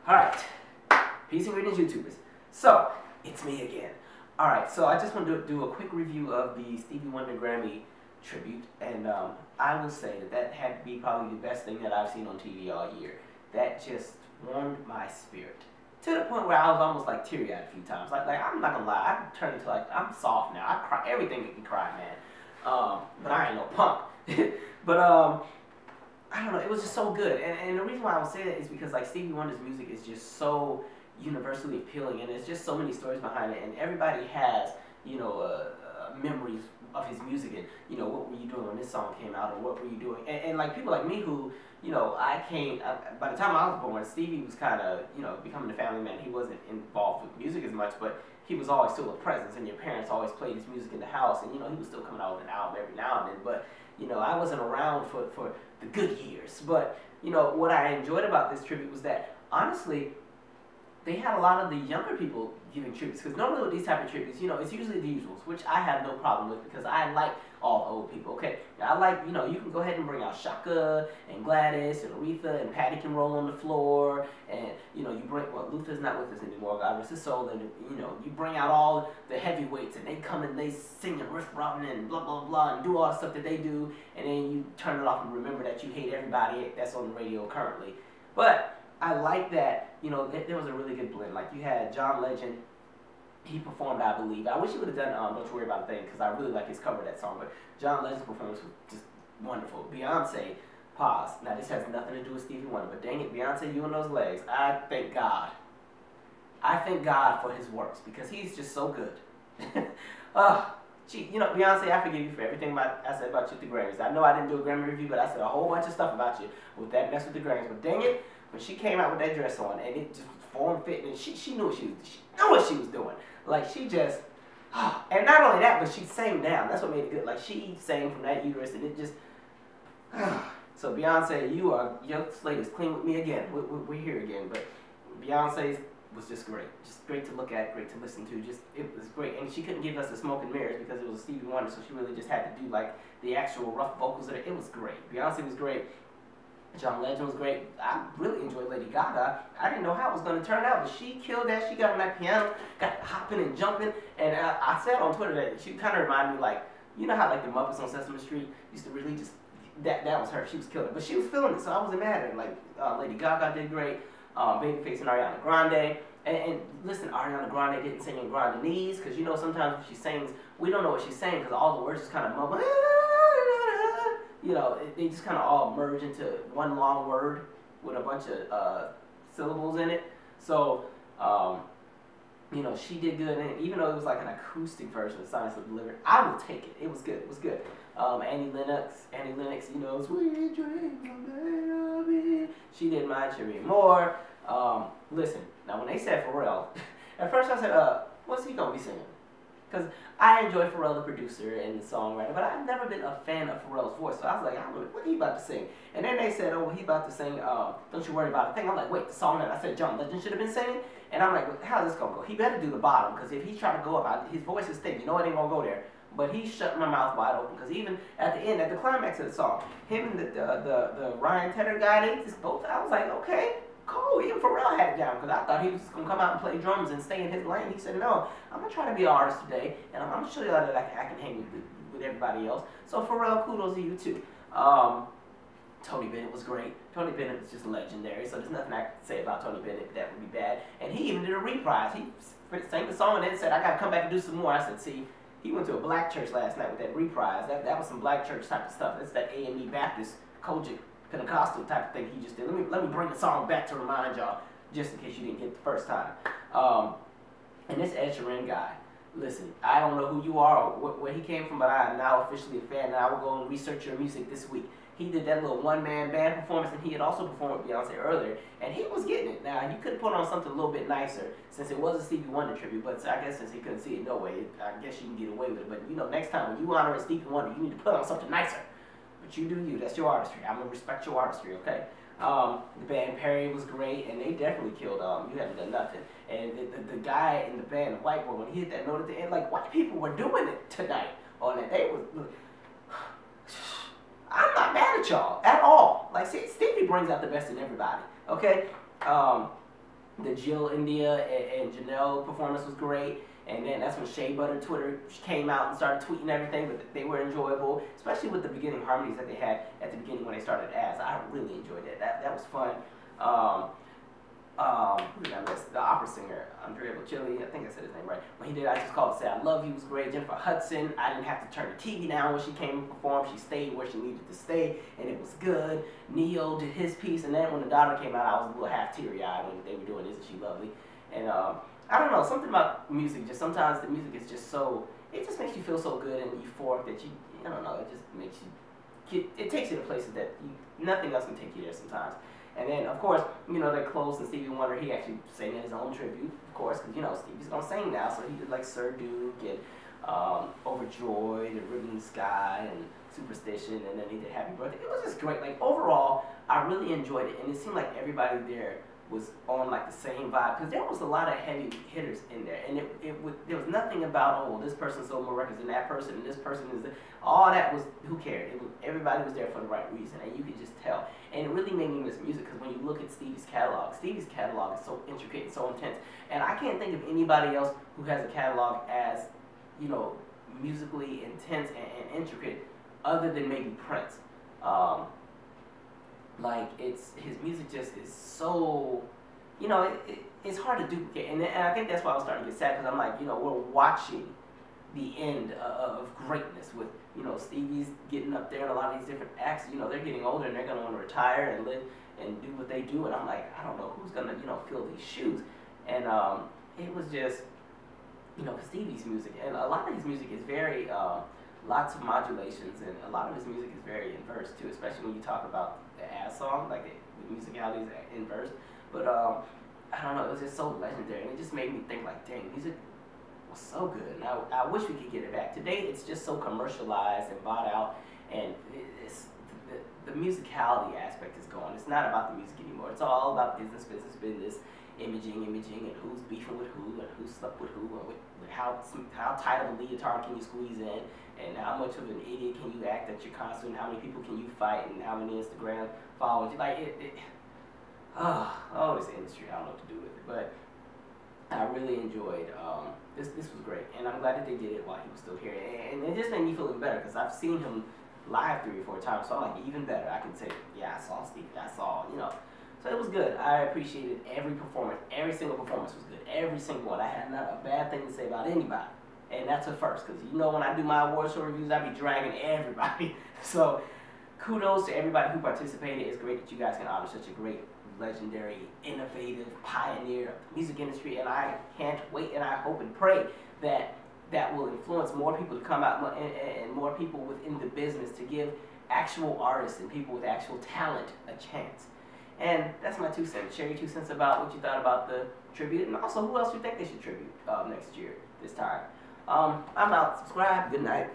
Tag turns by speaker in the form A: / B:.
A: Alright, peace and greetings YouTubers. So, it's me again. Alright, so I just want to do a quick review of the Stevie Wonder Grammy tribute, and I will say that had to be probably the best thing that I've seen on TV all year. That just warmed my spirit. To the point where I was almost like teary-eyed a few times. Like I'm not gonna lie, I turned into like, I'm soft now. I cry, everything make me cry, man. But I ain't no punk. But I don't know, it was just so good. And the reason why I would say that is because like Stevie Wonder's music is just so universally appealing, and there's just so many stories behind it, and everybody has, you know, memories of his music, and, you know, what were you doing when this song came out, or what were you doing? And like people like me who, you know, by the time I was born, Stevie was kind of, you know, becoming a family man. He wasn't involved with music as much, but he was always still a presence, and your parents always played his music in the house, and, you know, he was still coming out with an album every now and then, but, you know, I wasn't around for the good years. But, you know, what I enjoyed about this tribute was that, honestly, they had a lot of the younger people giving tributes, because normally with these type of tributes, you know, it's usually the usuals, which I have no problem with, because I like all the old people, okay? I like, you know, you can go ahead and bring out Shaka, and Gladys, and Aretha, and Patty can roll on the floor, and, you know, you bring, well, Luther's not with us anymore, God rest his soul, and, you know, you bring out all the heavyweights, and they come and they sing and riff robbing and blah, blah, blah, and do all the stuff that they do, and then you turn it off and remember that you hate everybody that's on the radio currently. But I like that, you know, there was a really good blend. Like, you had John Legend, he performed, I believe. I wish he would have done Don't You Worry About a Thing, because I really like his cover of that song, but John Legend's performance was just wonderful. Beyonce, pause. Now, this has nothing to do with Stevie Wonder, but dang it, Beyonce, you and those legs. I thank God. I thank God for his works, because he's just so good. Gee, you know, Beyonce, I forgive you for everything I said about you at the Grammys. I know I didn't do a Grammy review, but I said a whole bunch of stuff about you with that mess with the Grammys. But dang it, when she came out with that dress on, and it just form-fitting, and she knew what she was doing. Like, she just, and not only that, but she sang down. That's what made it good. Like, she sang from that uterus, and it just, so Beyonce, your slate is clean with me again. We're here again. But Beyonce's was just great to look at, great to listen to. Just, it was great. And she couldn't give us the smoke and mirrors because it was a Stevie Wonder, so she really just had to do like the actual rough vocals of it. It was great. Beyonce was great. John Legend was great. I really enjoyed Lady Gaga. I didn't know how it was going to turn out, but she killed that. She got on that piano, got hopping and jumping, and I said on Twitter that she kind of reminded me, like, you know how like the Muppets on Sesame Street used to really just, that was her. She was killing it, but she was feeling it, so I wasn't mad at her. Like, Lady Gaga did great, Babyface and Ariana Grande, and listen, Ariana Grande didn't sing in Grandinese, because you know sometimes when she sings, we don't know what she's saying, because all the words just kind of mumble. You know, they just kind of all merge into one long word with a bunch of syllables in it. So, you know, she did good, and even though it was like an acoustic version of Science of Delivered, I will take it. It was good. It was good. Annie Lennox, you know, sweet dreams of baby. She did My Cherry More. Listen, now when they said Pharrell, at first I said, what's he gonna be singing? Because I enjoy Pharrell, the producer and the songwriter, but I've never been a fan of Pharrell's voice. So I was like, what are he about to sing? And then they said, oh, he's about to sing Don't You Worry About a Thing. I'm like, wait, the song that I said John Legend should have been singing? And I'm like, well, how's this going to go? He better do the bottom, because if he's trying to go up, his voice is thick. You know it ain't going to go there. But he shut my mouth wide open, because even at the end, at the climax of the song, him and the Ryan Tedder guy, they just both, I was like, okay. Cool, even Pharrell had it down, because I thought he was just going to come out and play drums and stay in his lane. He said, no, I'm going to try to be an artist today, and I'm going to show you that I can hang with everybody else. So Pharrell, kudos to you too. Tony Bennett was great. Tony Bennett was just legendary, so there's nothing I can say about Tony Bennett that would be bad. And he even did a reprise. He sang the song and then said, I got to come back and do some more. I said, see, he went to a black church last night with that reprise. That was some black church type of stuff. That's that AME Baptist, Kojic, Pentecostal type of thing he just did. Let me bring the song back to remind y'all, just in case you didn't get it the first time. And this Ed Sheeran guy, listen, I don't know who you are or where he came from, but I am now officially a fan, and I will go and research your music this week. He did that little one-man band performance, and he had also performed with Beyonce earlier, and he was getting it. Now, you could have put on something a little bit nicer, since it was a Stevie Wonder tribute, but I guess since he couldn't see it no way, I guess you can get away with it. But, you know, next time when you honor a Stevie Wonder, you need to put on something nicer. But you do you. That's your artistry. I'm going to respect your artistry, okay? The band Perry was great, and they definitely killed You Haven't Done Nothing. And the guy in the band, the white boy, when he hit that note at the end, like, white people were doing it tonight on that. They was... I'm not mad at y'all at all. Like, see, Stevie brings out the best in everybody, okay? The Jill, India, and Janelle performance was great. And then that's when Shea Butter Twitter came out and started tweeting everything, but they were enjoyable, especially with the beginning harmonies that they had at the beginning when they started as. I really enjoyed it. That was fun. Who did I miss? The opera singer, Andrea Bocelli, I think I said his name right. When he did I Just Called to Say I Love You was great. Jennifer Hudson, I didn't have to turn the TV down when she came and performed. She stayed where she needed to stay, and it was good. Neo did his piece, and then when the daughter came out, I was a little half teary-eyed when they were doing Isn't She Lovely? And I don't know, something about music, just sometimes the music is just so, it just makes you feel so good and euphoric that you, I don't know, it just makes you, it takes you to places that nothing else can take you there sometimes. And then, of course, you know, they closed and Stevie Wonder, he actually sang in his own tribute, of course, because, you know, Stevie's going to sing now, so he did like Sir Duke and Overjoyed and Ribbon in the Sky and Superstition, and then he did Happy Birthday. It was just great. Like, overall, I really enjoyed it, and it seemed like everybody there was on like the same vibe, because there was a lot of heavy hitters in there, and there was nothing about, oh, this person sold more records than that person, and this person is, all that was, who cared? It was, everybody was there for the right reason, and you could just tell. And it really made me miss music, because when you look at Stevie's catalog is so intricate and so intense, and I can't think of anybody else who has a catalog as, you know, musically intense and intricate, other than maybe Prince. Like, his music just is so, you know, it's hard to duplicate. And I think that's why I was starting to get sad, because I'm like, you know, we're watching the end of greatness with, you know, Stevie's getting up there and a lot of these different acts, you know, they're getting older and they're going to want to retire and live and do what they do. And I'm like, I don't know who's going to, you know, fill these shoes. And it was just, you know, Stevie's music. And a lot of his music is very, lots of modulations, and a lot of his music is very inverse too, especially when you talk about the ass song, like the musicality is inverse. But I don't know, it was just so legendary, and it just made me think like, dang, music was so good, and I wish we could get it back. Today it's just so commercialized and bought out, and it's, the musicality aspect is gone. It's not about the music anymore. It's all about business, imaging, and who's beefing with who, and who slept with who, and with how tight of a leotard can you squeeze in, and how much of an idiot can you act at your concert, and how many people can you fight, and how many Instagram followers. Like, this industry, I don't know what to do with it. But I really enjoyed, this was great, and I'm glad that they did it while he was still here, and it just made me feel even better, because I've seen him live 3 or 4 times, so I'm like, even better. I can say, yeah, I saw Stevie, I saw, you know. So it was good. I appreciated every performance. Every single performance was good. Every single one. I had not a bad thing to say about anybody. And that's a first, because you know when I do my award show reviews, I be dragging everybody. So kudos to everybody who participated. It's great that you guys can honor such a great, legendary, innovative pioneer of the music industry. And I can't wait, and I hope and pray that that will influence more people to come out, and more people within the business to give actual artists and people with actual talent a chance. And that's my 2 cents. Share your 2 cents about what you thought about the tribute, and also who else you think they should tribute next year, this time. I'm out. Subscribe. Good night.